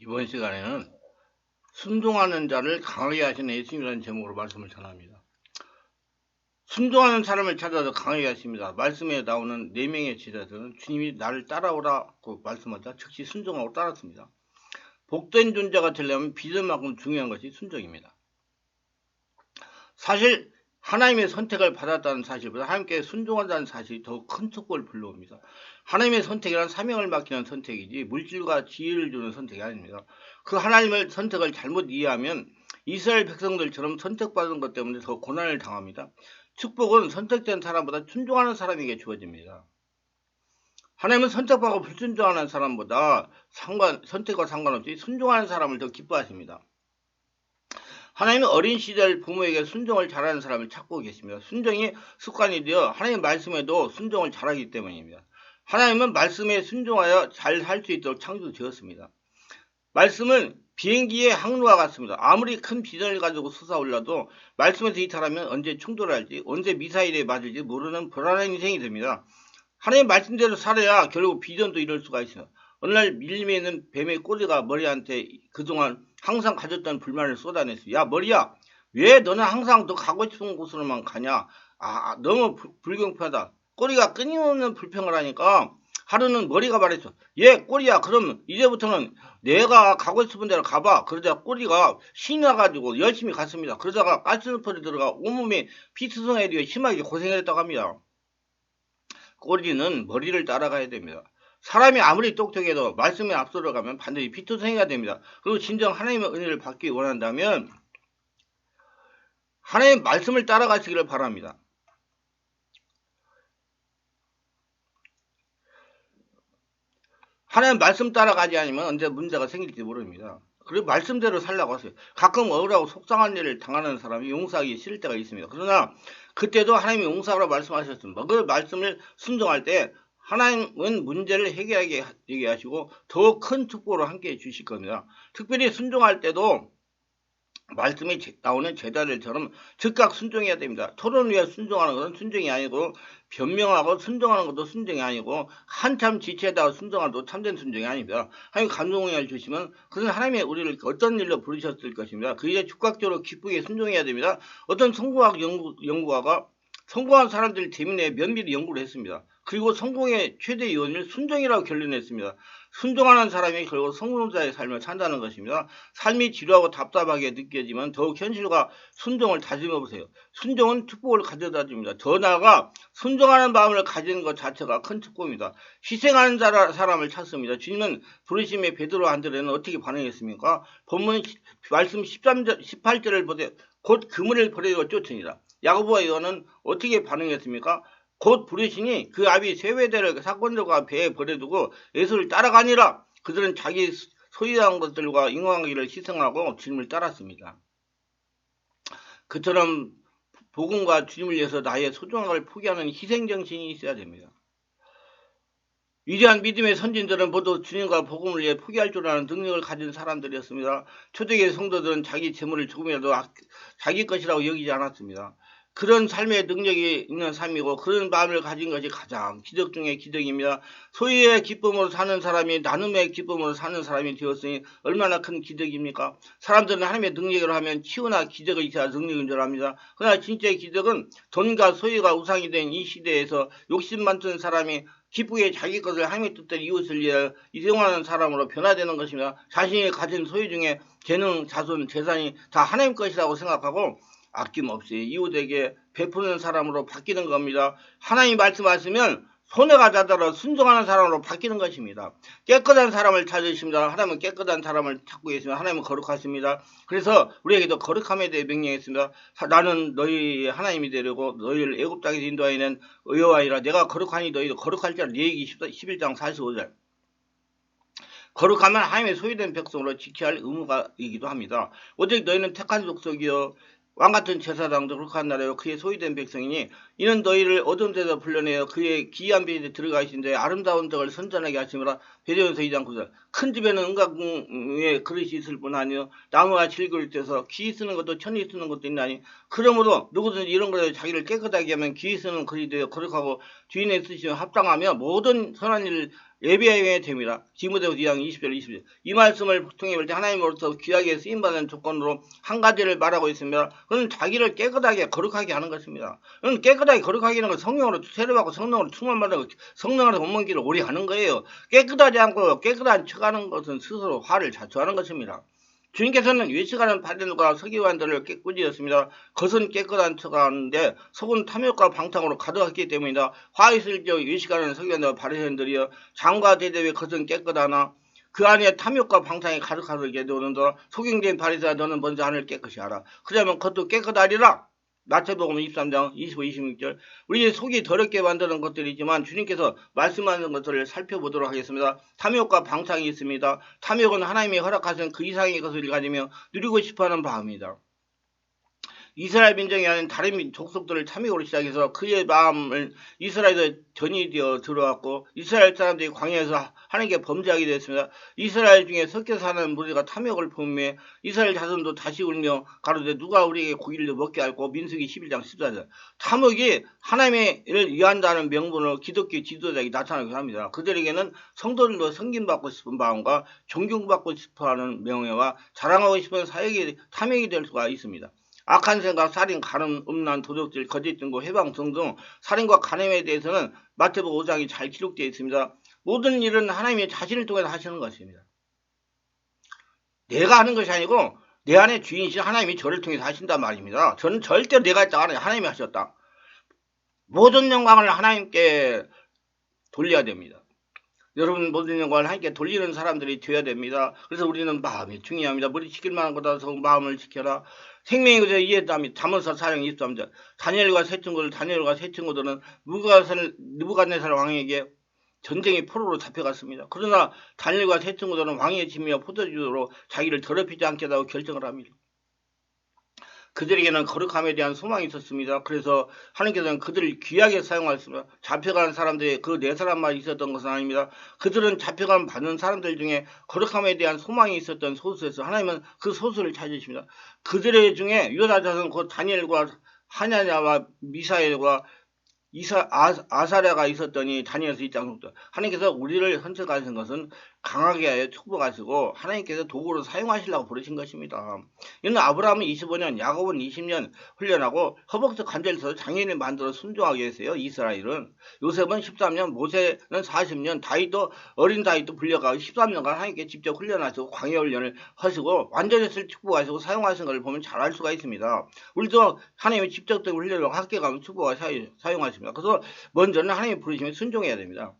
이번 시간에는 순종하는 자를 강하게 하시는 예수님이라는 제목으로 말씀을 전합니다. 순종하는 사람을 찾아서 강하게 하십니다. 말씀에 나오는 4명의 제자들은 주님이 나를 따라오라고 말씀하자 즉시 순종하고 따랐습니다. 복된 존재가 되려면 믿음만큼 중요한 것이 순종입니다. 사실 하나님의 선택을 받았다는 사실보다 하나님께 순종한다는 사실이 더 큰 축복을 불러옵니다. 하나님의 선택이란 사명을 맡기는 선택이지 물질과 지혜를 주는 선택이 아닙니다. 그 하나님의 선택을 잘못 이해하면 이스라엘 백성들처럼 선택받은 것 때문에 더 고난을 당합니다. 축복은 선택된 사람보다 순종하는 사람에게 주어집니다. 하나님은 선택받고 불순종하는 사람보다 선택과 상관없이 순종하는 사람을 더 기뻐하십니다. 하나님은 어린 시절 부모에게 순종을 잘하는 사람을 찾고 계십니다. 순종이 습관이 되어 하나님 말씀에도 순종을 잘하기 때문입니다. 하나님은 말씀에 순종하여 잘 살 수 있도록 창조되었습니다. 말씀은 비행기의 항로와 같습니다. 아무리 큰 비전을 가지고 솟아올라도 말씀에서 이탈하면 언제 충돌할지 언제 미사일에 맞을지 모르는 불안한 인생이 됩니다. 하나님 말씀대로 살아야 결국 비전도 이룰 수가 있습니다. 어느 날 밀림에 있는 뱀의 꼬리가 머리한테 그동안 항상 가졌던 불만을 쏟아냈어요. 야 머리야, 왜 너는 항상 너 가고 싶은 곳으로만 가냐? 너무 불경하다. 꼬리가 끊임없는 불평을 하니까 하루는 머리가 말했어. 얘 꼬리야, 그럼 이제부터는 내가 가고 싶은 데로 가봐. 그러자 꼬리가 신이 나가지고 열심히 갔습니다. 그러다가 가스너풀에 들어가 온몸에 피투성이에 대해 심하게 고생을 했다고 합니다. 꼬리는 머리를 따라가야 됩니다. 사람이 아무리 똑똑해도 말씀에 앞서러 가면 반드시 피투성이가 됩니다. 그리고 진정 하나님의 은혜를 받기 원한다면 하나님의 말씀을 따라가시기를 바랍니다. 하나님 말씀 따라가지 않으면 언제 문제가 생길지 모릅니다. 그리고 말씀대로 살라고 하세요. 가끔 억울하고 속상한 일을 당하는 사람이 용서하기 싫을 때가 있습니다. 그러나 그때도 하나님이 용서하라고 말씀하셨습니다. 그 말씀을 순종할 때 하나님은 문제를 해결하게 되게 하시고 더 큰 축복으로 함께 해 주실 겁니다. 특별히 순종할 때도 말씀에 나오는 제자들처럼 즉각 순종해야 됩니다. 토론 위에 순종하는 것은 순종이 아니고 변명하고 순종하는 것도 순종이 아니고 한참 지체하다가 순종하는 것도 참된 순종이 아닙니다. 하나님 감동을 주시면 그것은 하나님의 우리를 어떤 일로 부르셨을 것입니다. 그 일에 즉각적으로 기쁘게 순종해야 됩니다. 어떤 성공학 연구가가 성공한 사람들 때문에 면밀히 연구를 했습니다. 그리고 성공의 최대 요인을 순종이라고 결론냈습니다. 순종하는 사람이 결국 성공자의 삶을 산다는 것입니다. 삶이 지루하고 답답하게 느껴지면 더욱 현실과 순종을 다짐해 보세요. 순종은 축복을 가져다 줍니다. 더 나아가 순종하는 마음을 가지는 것 자체가 큰 축복입니다. 희생하는 사람을 찾습니다. 주님은 부르심의 베드로 안드레는 어떻게 반응했습니까? 본문 말씀 18절을 보세요. 곧 그물을 버리고 쫓으니라. 야고보와 요한은 어떻게 반응했습니까? 곧 부르시니 그 아비 세베대를 사건들과 배에 버려두고 예수를 따라가니라. 그들은 자기 소유한 것들과 인간관계를 희생하고 주님을 따랐습니다. 그처럼 복음과 주님을 위해서 나의 소중한 걸 포기하는 희생정신이 있어야 됩니다. 위대한 믿음의 선진들은 모두 주님과 복음을 위해 포기할 줄 아는 능력을 가진 사람들이었습니다. 초대교회 성도들은 자기 재물을 조금이라도 자기 것이라고 여기지 않았습니다. 그런 삶의 능력이 있는 삶이고 그런 마음을 가진 것이 가장 기적 중의 기적입니다. 소유의 기쁨으로 사는 사람이 나눔의 기쁨으로 사는 사람이 되었으니 얼마나 큰 기적입니까? 사람들은 하나님의 능력으로 하면 치유나 기적을 있어야 능력인 줄 압니다. 그러나 진짜의 기적은 돈과 소유가 우상이 된 이 시대에서 욕심 많던 사람이 기쁘게 자기 것을 하나님의 뜻대로 이웃을 위해 이용하는 사람으로 변화되는 것입니다. 자신이 가진 소유 중에 재능, 자손, 재산이 다 하나님 것이라고 생각하고 아낌없이 이웃에게 베푸는 사람으로 바뀌는 겁니다. 하나님 말씀하시면 손해가 자더라도 순종하는 사람으로 바뀌는 것입니다. 깨끗한 사람을 찾으십니다. 하나님은 깨끗한 사람을 찾고 계십니다. 하나님은 거룩하십니다. 그래서 우리에게도 거룩함에 대해 명령했습니다. 나는 너희 하나님이 되려고 너희를 애굽 땅에서 인도하여낸 여호와이라. 내가 거룩하니 너희도 거룩할지라. 레위기 11장 45절. 거룩하면 하나님의 소유된 백성으로 지켜야 할 의무가이기도 합니다. 오직 너희는 택한 족속이여 왕같은 제사장도 거룩한 나라요 그의 소유된 백성이니 이는 너희를 어두운 데서 불러내어 그의 기이한 빛에 들어가신데 아름다운 덕을 선전하게 하시므라. 베드로전서 2장 9절. 큰 집에는 은가궁에 그릇이 있을 뿐 아니요 나무와 질그릇 떼서 귀 쓰는 것도 천이 쓰는 것도 있나니 그러므로 누구든지 이런 것에 자기를 깨끗하게 하면 귀 쓰는 그릇이 되어 거룩하고 주인의 쓰시며 합당하며 모든 선한 일을 예비하게 됩니다. 디모데후서 2장 20절 21절. 이 말씀을 통해 볼 때 하나님으로부터 귀하게 쓰임받는 조건으로 한 가지를 말하고 있습니다. 그는 자기를 깨끗하게 거룩하게 하는 것입니다. 그는 깨끗하게 거룩하게 하는 건 성령으로 세례받고 성령으로 충만받는 성령으로 본문 길을 오래 하는 거예요. 깨끗하지 않고 깨끗한 척하는 것은 스스로 화를 자초하는 것입니다. 주님께서는 외식하는 바리새인과 서기관들을 꾸짖었습니다. 겉은 깨끗한 척하는데 속은 탐욕과 방탕으로 가득했기 때문이다. 화 있을 적 외식하는 서기관들과 바리새인들이여 장과 대접의 겉은 깨끗하나 그 안에 탐욕과 방탕이 가득하게 되는도다. 속임된 바리새야 너는 먼저 하늘 깨끗이 하라. 그러면 겉도 깨끗하리라. 마태복음 23장 25, 26절. 우리의 속이 더럽게 만드는 것들이지만 주님께서 말씀하는 것들을 살펴보도록 하겠습니다. 탐욕과 방탕이 있습니다. 탐욕은 하나님이 허락하신 그 이상의 것을 가지며 누리고 싶어하는 바입니다. 이스라엘 민족이 아닌 다른 족속들을 탐욕으로 시작해서 그의 마음을 이스라엘에 전이 되어 들어왔고 이스라엘 사람들이 광야에서 하나님께 범죄하게 되었습니다. 이스라엘 중에 섞여 사는 무리가 탐욕을 품에 이스라엘 자손도 다시 울며 가로되 누가 우리에게 고기를 먹게 할고 민수기 11장 14절. 탐욕이 하나님을 위한다는 명분으로 기독교 지도자에게 나타나기도 합니다. 그들에게는 성도들도 섬김받고 싶은 마음과 존경받고 싶어하는 명예와 자랑하고 싶은 사역이 탐욕이 될 수가 있습니다. 악한 생각, 살인, 간음, 음란, 도둑질, 거짓 증거, 해방 등등 살인과 간음에 대해서는 마태복음 5장이 잘 기록되어 있습니다. 모든 일은 하나님이 자신을 통해서 하시는 것입니다. 내가 하는 것이 아니고 내 안에 주인이신 하나님이 저를 통해서 하신단 말입니다. 저는 절대 내가 했다가 아니라 하나님이 하셨다. 모든 영광을 하나님께 돌려야 됩니다. 여러분 모든 영광을 하나님께 돌리는 사람들이 되어야 됩니다. 그래서 우리는 마음이 중요합니다. 머리 지킬 만한 것보다 마음을 지켜라. 생명이 그저 이해합니다. 잠언서 4장 23절. 다니엘과 세 친구들은 느부갓네살 왕에게 전쟁의 포로로 잡혀갔습니다. 그러나 다니엘과 세 친구들은 왕의 짐이와 포도주로 자기를 더럽히지 않겠다고 결정을 합니다. 그들에게는 거룩함에 대한 소망이 있었습니다. 그래서 하나님께서는 그들을 귀하게 사용하셨습니다. 잡혀간 사람들이 그 네 사람만 있었던 것은 아닙니다. 그들은 잡혀간 받는 사람들 중에 거룩함에 대한 소망이 있었던 소수에서 하나님은 그 소수를 찾으십니다. 그들의 중에 유다 자손 곧 다니엘과 하냐냐와 미사엘과 아사랴가 있었더니 다니엘서 2장 6절. 하나님께서 우리를 선택하신 것은 강하게 하여 축복하시고 하나님께서 도구로 사용하시려고 부르신 것입니다. 이는 아브라함은 25년, 야곱은 20년 훈련하고 허벅지 관절에서 장인을 만들어 순종하게 했어요. 이스라엘은. 요셉은 13년, 모세는 40년, 어린 다윗도 불려가 13년간 하나님께 직접 훈련하시고 광야 훈련을 하시고 완전했을 축복하시고 사용하신 것을 보면 잘 알 수가 있습니다. 우리도 하나님의 직접적인 훈련을 함께 가면 축복을 사용하십니다. 그래서 먼저는 하나님의 부르심에 순종해야 됩니다.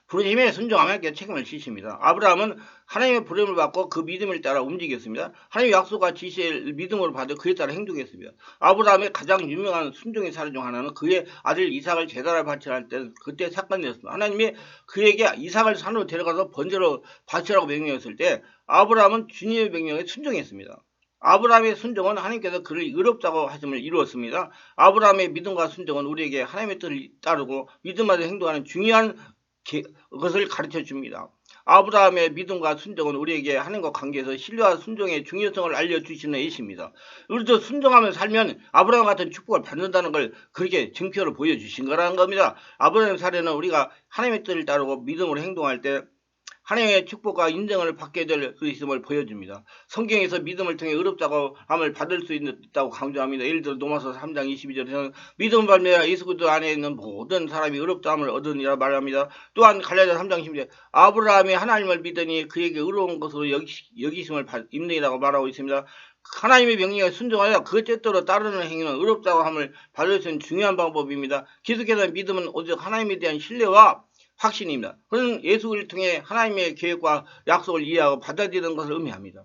부르심에 순종하면 하나님께 책임을 지십니다. 아브라함은 하나님의 부름을 받고 그 믿음을 따라 움직였습니다. 하나님의 약속과 지시를 믿음으로 받아 그에 따라 행동했습니다. 아브라함의 가장 유명한 순종의 사례 중 하나는 그의 아들 이삭을 제단을 바치라 할 때 그때 사건이었습니다. 하나님이 그에게 이삭을 산으로 데려가서 번제로 바치라고 명령했을 때 아브라함은 주님의 명령에 순종했습니다. 아브라함의 순종은 하나님께서 그를 의롭다고 하심을 이루었습니다. 아브라함의 믿음과 순종은 우리에게 하나님의 뜻을 따르고 믿음마다 행동하는 중요한 것을 가르쳐 줍니다. 아브라함의 믿음과 순종은 우리에게 하나님과 관계에서 신뢰와 순종의 중요성을 알려주시는 예시입니다. 우리도 순종하며 살면 아브라함 같은 축복을 받는다는 걸 그렇게 증표로 보여주신 거라는 겁니다. 아브라함의 사례는 우리가 하나님의 뜻을 따르고 믿음으로 행동할 때 하나님의 축복과 인정을 받게 될 수 있음을 보여줍니다. 성경에서 믿음을 통해 의롭다고 함을 받을 수 있다고 강조합니다. 예를 들어 로마서 3장 22절에서는 믿음 발매하 예수 그리스도 안에 있는 모든 사람이 의롭다함을 얻으니라 말합니다. 또한 갈라디아 3장 10절 아브라함이 하나님을 믿으니 그에게 의로운 것으로 여기심을 입느니라고 말하고 있습니다. 하나님의 명령에 순종하여 그 뜻대로 따르는 행위는 의롭다고 함을 받을 수 있는 중요한 방법입니다. 계속해서 믿음은 오직 하나님에 대한 신뢰와 확신입니다. 그는 예수를 통해 하나님의 계획과 약속을 이해하고 받아들이는 것을 의미합니다.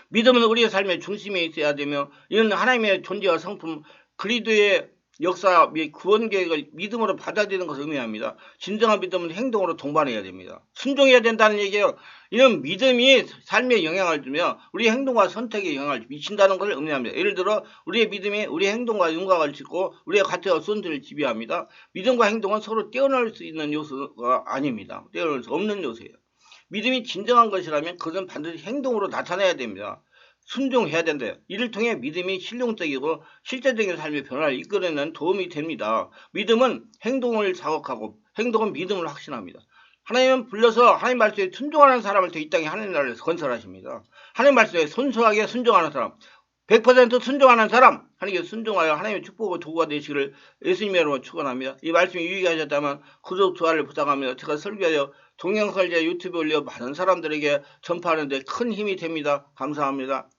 믿음은 우리의 삶의 중심에 있어야 되며 이는 하나님의 존재와 성품, 그리스도의 역사 및 구원 계획을 믿음으로 받아들이는 것을 의미합니다. 진정한 믿음은 행동으로 동반해야 됩니다. 순종해야 된다는 얘기예요. 이는 믿음이 삶에 영향을 주며 우리의 행동과 선택에 영향을 미친다는 것을 의미합니다. 예를 들어 우리의 믿음이 우리의 행동과 윤곽을 짓고 우리의 가치와 선들을 지배합니다. 믿음과 행동은 서로 떼어낼 수 있는 요소가 아닙니다. 떼어낼 수 없는 요소예요. 믿음이 진정한 것이라면 그것은 반드시 행동으로 나타나야 됩니다. 순종해야 된대요. 이를 통해 믿음이 실용적이고 실제적인 삶의 변화를 이끌어내는 도움이 됩니다. 믿음은 행동을 자극하고 행동은 믿음을 확신합니다. 하나님은 불러서 하나님 말씀에 순종하는 사람을 이 땅에 하나님 나라를 건설하십니다. 하나님 말씀에 순수하게 순종하는 사람, 100% 순종하는 사람, 하나님께 순종하여 하나님의 축복과 도구가 되시기를 예수님의 이름으로 축원합니다. 이 말씀이 유익하셨다면 구독, 좋아요를 부탁합니다. 제가 설교하여 동영설계 유튜브에 올려 많은 사람들에게 전파하는 데 큰 힘이 됩니다. 감사합니다.